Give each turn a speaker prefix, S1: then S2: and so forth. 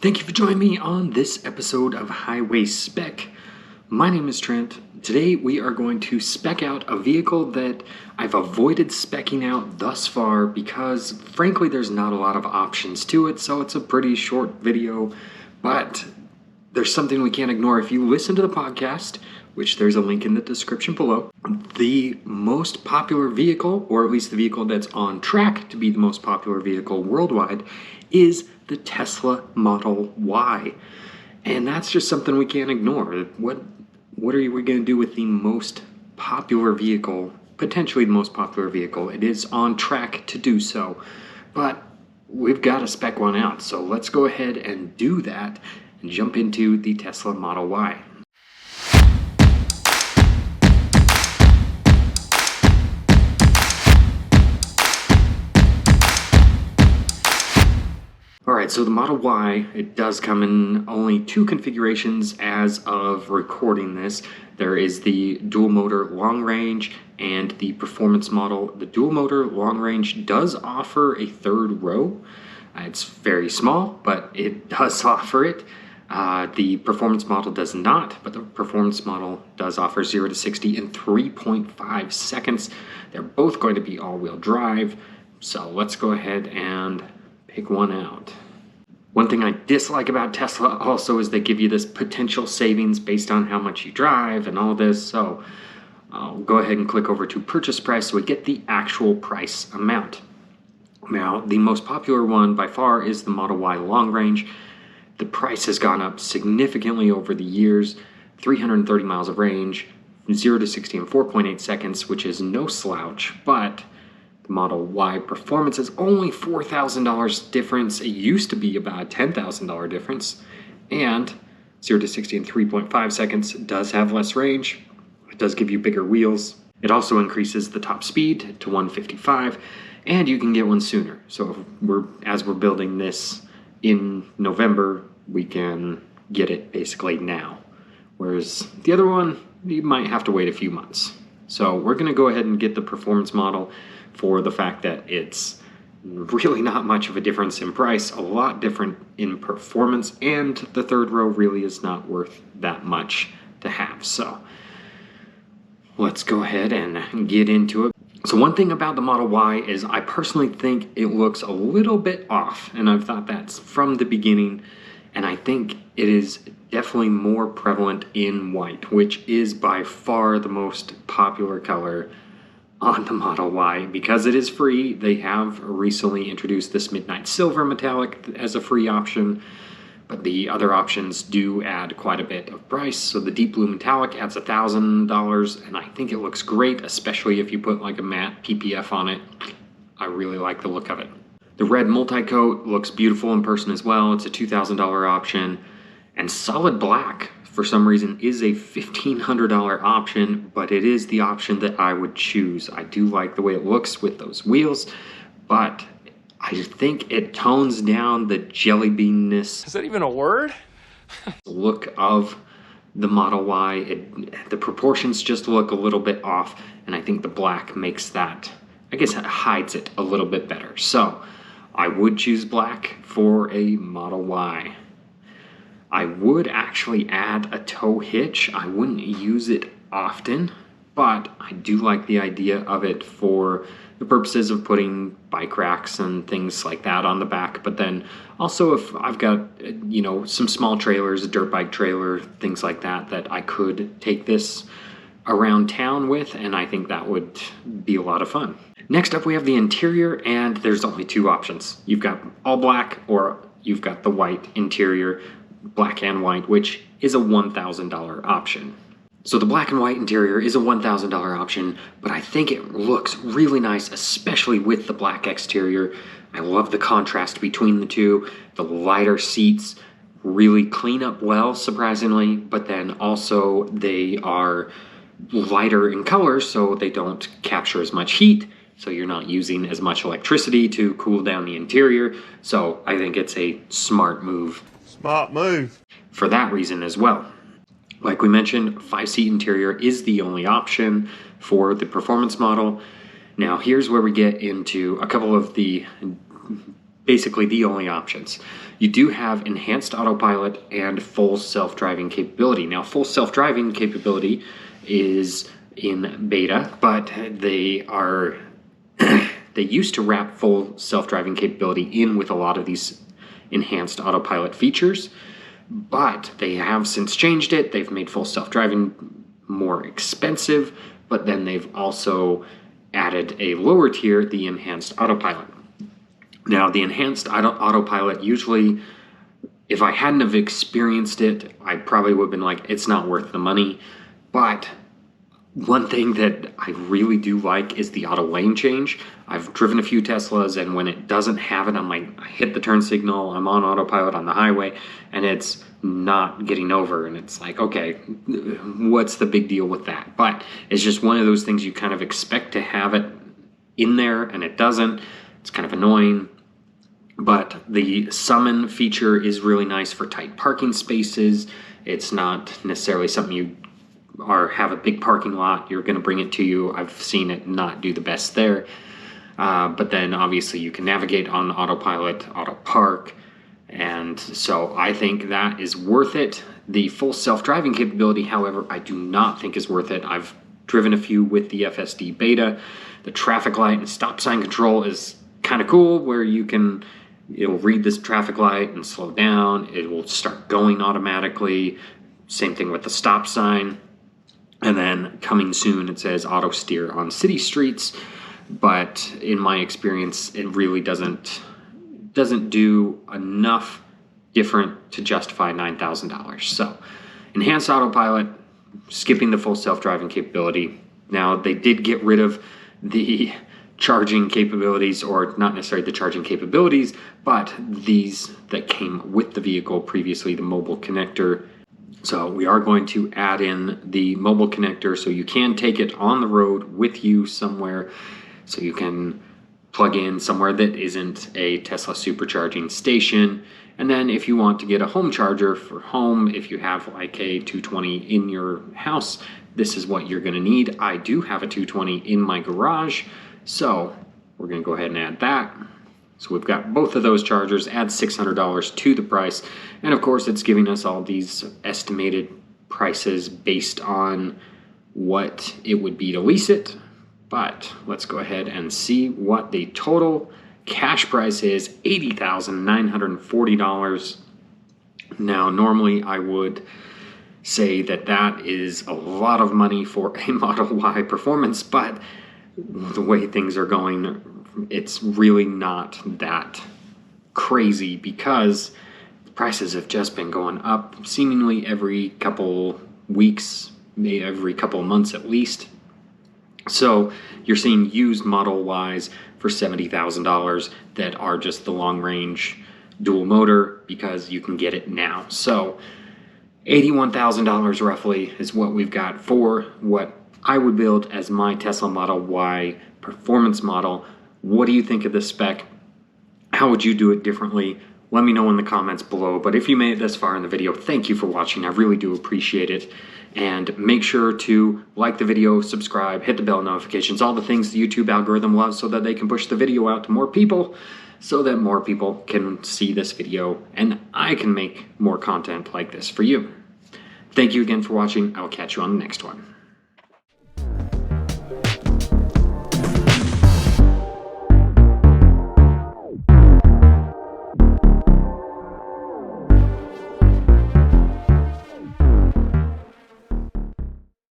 S1: Thank you for joining me on this episode of Highway Spec. My name is Trent. Today we are going to spec out a vehicle that I've avoided speccing out thus far because frankly there's not a lot of options to it, so it's a pretty short video, but there's something we can't ignore. If you listen to the podcast, which there's a link in the description below, the most popular vehicle, or at least the vehicle that's on track to be the most popular vehicle worldwide, is the Tesla Model Y. And that's just something we can't ignore. What are we going to do with the most popular vehicle, potentially the most popular vehicle? It is on track to do so, but we've got to spec one out. So let's go ahead and do that and jump into the Tesla Model Y. Alright, so the Model Y, it does come in only two configurations as of recording this. There is the dual motor long range and the performance model. The dual motor long range does offer a third row. It's very small, but it does offer it. The performance model does not, but the performance model does offer 0 to 60 in 3.5 seconds. They're both going to be all-wheel drive, so let's go ahead and pick one out. One thing I dislike about Tesla also is they give you this potential savings based on how much you drive and all this, so I'll go ahead and click over to purchase price so we get the actual price amount. Now, the most popular one by far is the Model Y long range. The price has gone up significantly over the years. 330 miles of range, 0 to 60 in 4.8 seconds, which is no slouch, but the Model Y performance is only $4,000 difference. It used to be about a $10,000 difference. And 0 to 60 in 3.5 seconds does have less range. It does give you bigger wheels. It also increases the top speed to 155, and you can get one sooner. So as we're building this in November, we can get it basically now. Whereas the other one, you might have to wait a few months. So we're going to go ahead and get the performance model for the fact that it's really not much of a difference in price, a lot different in performance, and the third row really is not worth that much to have. So let's go ahead and get into it. So one thing about the Model Y is I personally think it looks a little bit off, and I've thought that's from the beginning, and I think it is definitely more prevalent in white, which is by far the most popular color on the Model Y. Because it is free, they have recently introduced this Midnight Silver Metallic as a free option, but the other options do add quite a bit of price. So the Deep Blue Metallic adds $1,000, and I think it looks great, especially if you put like a matte PPF on it. I really like the look of it. The red multi-coat looks beautiful in person as well. It's a $2,000 option, and solid black for some reason is a $1,500 option, but it is the option that I would choose. I do like the way it looks with those wheels, but I think it tones down the jelly beanness.
S2: Is that even a word?
S1: Look of the Model Y. The proportions just look a little bit off, and I think the black makes that, I guess it hides it a little bit better. So I would choose black for a Model Y. I would actually add a tow hitch. I wouldn't use it often, but I do like the idea of it for the purposes of putting bike racks and things like that on the back. But then also if I've got, some small trailers, a dirt bike trailer, things like that, that I could take this around town with, and I think that would be a lot of fun. Next up, we have the interior, and there's only two options. You've got all black, or you've got the white interior, black and white, which is a $1,000 option. So the black and white interior is a $1,000 option, but I think it looks really nice, especially with the black exterior. I love the contrast between the two. The lighter seats really clean up well, surprisingly, but then also they are lighter in color, so they don't capture as much heat, so you're not using as much electricity to cool down the interior. So I think it's a smart move.
S2: Smart move.
S1: For that reason as well. Like we mentioned, 5-seat interior is the only option for the performance model. Now here's where we get into a couple of the basically the only options. You do have enhanced autopilot and full self-driving capability. Now, full self-driving capability is in beta, but they used to wrap full self-driving capability in with a lot of these enhanced autopilot features, but they have since changed it. They've made full self-driving more expensive, but then they've also added a lower tier, the enhanced autopilot. Now, the enhanced autopilot, usually, if I hadn't have experienced it, I probably would have been like, it's not worth the money. But one thing that I really do like is the auto lane change. I've driven a few Teslas, and when it doesn't have it, I'm like, I hit the turn signal, I'm on autopilot on the highway, and it's not getting over. And it's like, okay, what's the big deal with that? But it's just one of those things you kind of expect to have it in there, and it doesn't. It's kind of annoying. But the summon feature is really nice for tight parking spaces. It's not necessarily something you have a big parking lot, you're going to bring it to you. I've seen it not do the best there. But then obviously you can navigate on autopilot, auto park. And so I think that is worth it. The full self-driving capability, however, I do not think is worth it. I've driven a few with the FSD beta. The traffic light and stop sign control is kind of cool, where it'll read this traffic light and slow down. It will start going automatically. Same thing with the stop sign. And then coming soon, it says auto steer on city streets. But in my experience, it really doesn't do enough different to justify $9,000. So enhanced autopilot, skipping the full self-driving capability. Now, they did get rid of the charging capabilities, or not necessarily the charging capabilities, but these that came with the vehicle previously, the mobile connector. So we are going to add in the mobile connector so you can take it on the road with you somewhere, so you can plug in somewhere that isn't a Tesla supercharging station. And then if you want to get a home charger for home, if you have like a 220 in your house, this is what you're going to need. I do have a 220 in my garage, so we're going to go ahead and add that. So we've got both of those chargers, add $600 to the price. And of course, it's giving us all these estimated prices based on what it would be to lease it. But let's go ahead and see what the total cash price is, $80,940. Now, normally I would say that is a lot of money for a Model Y Performance, but the way things are going, it's really not that crazy, because the prices have just been going up seemingly every couple weeks, maybe every couple of months at least. So you're seeing used Model Ys for $70,000 that are just the long range dual motor, because you can get it now. So $81,000 roughly is what we've got for what I would build as my Tesla Model Y Performance model. What do you think of this spec? How would you do it differently? Let me know in the comments below. But if you made it this far in the video, thank you for watching. I really do appreciate it. And make sure to like the video, subscribe, hit the bell notifications, all the things the YouTube algorithm loves, so that they can push the video out to more people, so that more people can see this video and I can make more content like this for you. Thank you again for watching. I'll catch you on the next one.